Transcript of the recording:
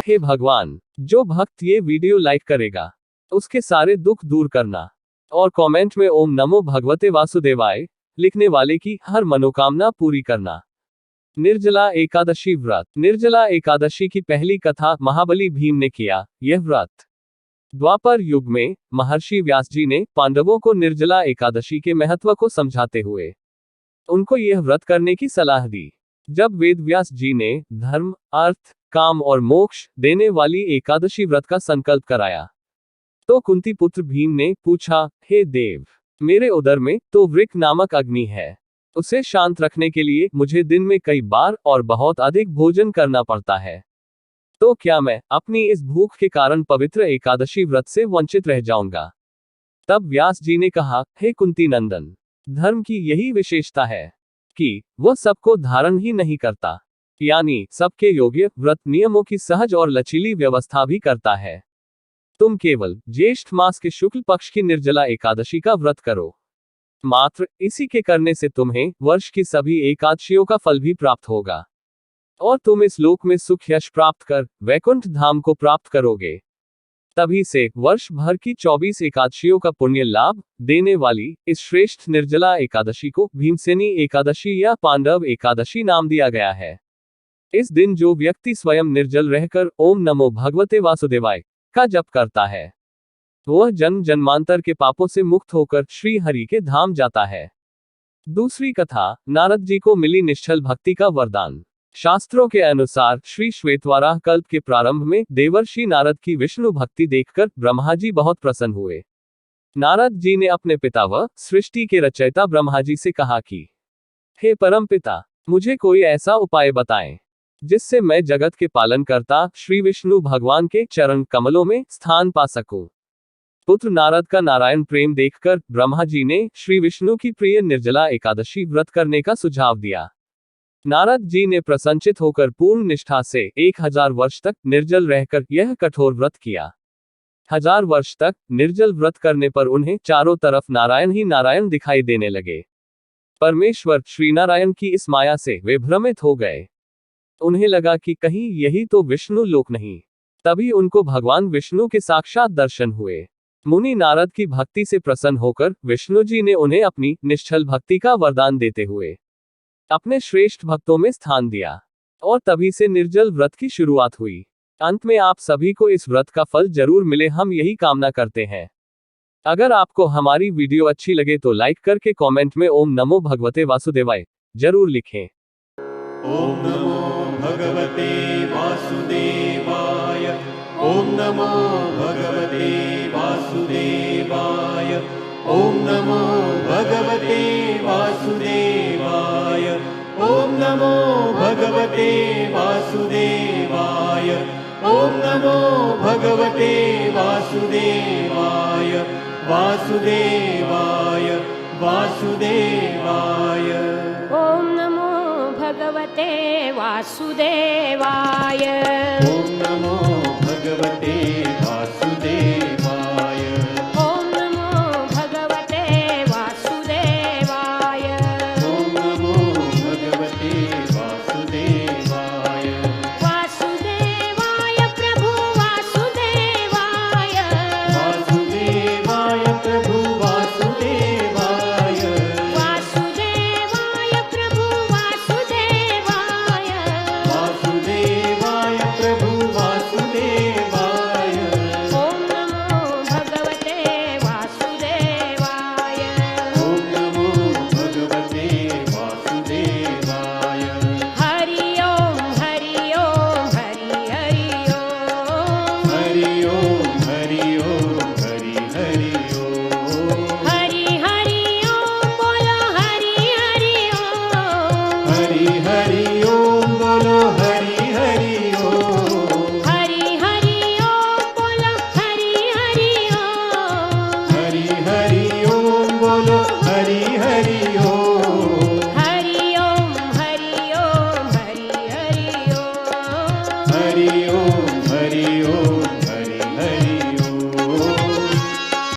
हे भगवान, जो भक्त ये वीडियो लाइक करेगा उसके सारे दुख दूर करना और कमेंट में ओम नमो भगवते वासुदेवाय लिखने वाले की हर मनोकामना पूरी करना। निर्जला एकादशी व्रत। निर्जला एकादशी की पहली कथा महाबली भीम ने किया। यह व्रत द्वापर युग में महर्षि व्यास जी ने पांडवों को निर्जला एकादशी के महत्व को समझाते हुए उनको यह व्रत करने की सलाह दी। जब वेद व्यास जी ने धर्म, अर्थ, काम और मोक्ष देने वाली एकादशी व्रत का संकल्प कराया तो कुंती पुत्र भीम ने पूछा, हे देव, मेरे उदर में तो वृक नामक अग्नि है, उसे शांत रखने के लिए मुझे दिन में कई बार और बहुत अधिक भोजन करना पड़ता है, तो क्या मैं अपनी इस भूख के कारण पवित्र एकादशी व्रत से वंचित रह जाऊंगा? तब व्यास जी ने कहा, हे कुंती नंदन, धर्म की यही विशेषता है कि वह सबको धारण ही नहीं करता, यानी सबके योग्य व्रत नियमों की सहज और लचीली व्यवस्था भी करता है। तुम केवल ज्येष्ठ मास के शुक्ल पक्ष की निर्जला एकादशी का व्रत करो, मात्र इसी के करने से तुम्हें वर्ष की सभी एकादशियों का फल भी प्राप्त होगा और तुम इस लोक में सुख यश प्राप्त कर वैकुंठ धाम को प्राप्त करोगे। तभी से वर्ष भर की 24 एकादशियों का पुण्य लाभ देने वाली इस श्रेष्ठ निर्जला एकादशी को भीमसेनी एकादशी या पांडव एकादशी नाम दिया गया है। इस दिन जो व्यक्ति स्वयं निर्जल रहकर ओम नमो भगवते वासुदेवाय का जप करता है वह जन्म जन्मांतर के पापों से मुक्त होकर श्री हरि के धाम जाता है। दूसरी कथा, नारद जी को मिली निश्चल भक्ति का वरदान। शास्त्रों के अनुसार श्री श्वेतवाराह कल्प के प्रारंभ में देवर्षि नारद की विष्णु भक्ति देखकर ब्रह्मा जी बहुत प्रसन्न हुए। नारद जी ने अपने पिता व सृष्टि के रचयिता ब्रह्मा जी से कहा कि हे परम पिता, मुझे कोई ऐसा उपाय बताएं जिससे मैं जगत के पालन करता श्री विष्णु भगवान के चरण कमलों में स्थान पा सकूं। पुत्र नारद का नारायण प्रेम देखकर ब्रह्मा जी ने श्री विष्णु की प्रिय निर्जला एकादशी व्रत करने का सुझाव दिया। नारद जी ने प्रसन्नचित होकर पूर्ण निष्ठा से 1000 वर्ष तक निर्जल रहकर यह कठोर व्रत किया। 1000 वर्ष तक निर्जल व्रत करने पर उन्हें चारों तरफ नारायण ही नारायण दिखाई देने लगे। परमेश्वर श्री नारायण की इस माया से वे भ्रमित हो गए। उन्हें लगा कि कहीं यही तो विष्णु लोक नहीं। तभी उनको भगवान विष्णु के साक्षात दर्शन हुए। मुनि नारद की भक्ति से प्रसन्न होकर विष्णु जी ने उन्हें अपनी निश्चल भक्ति का वरदान देते हुए अपने श्रेष्ठ भक्तों में स्थान दिया और तभी से निर्जल व्रत की शुरुआत हुई। अंत में आप सभी को इस व्रत का फल जरूर मिले, हम यही कामना करते हैं। अगर आपको हमारी वीडियो अच्छी लगे तो लाइक करके कमेंट में ओम नमो भगवते वासुदेवाय जरूर लिखें। ओम नमो भगवते वासुदेवाय। ओम नमो भगवते वासुदेवाय। ओम नमो भगवते वासुदेवाय। ओम नमो भगवते वासुदेवाय। ओम नमो भगवते वासुदेवाय। वासुदेवाय वासुदेवाय। ओम नमो भगवते वासुदेवाय। ओम नमो भगवते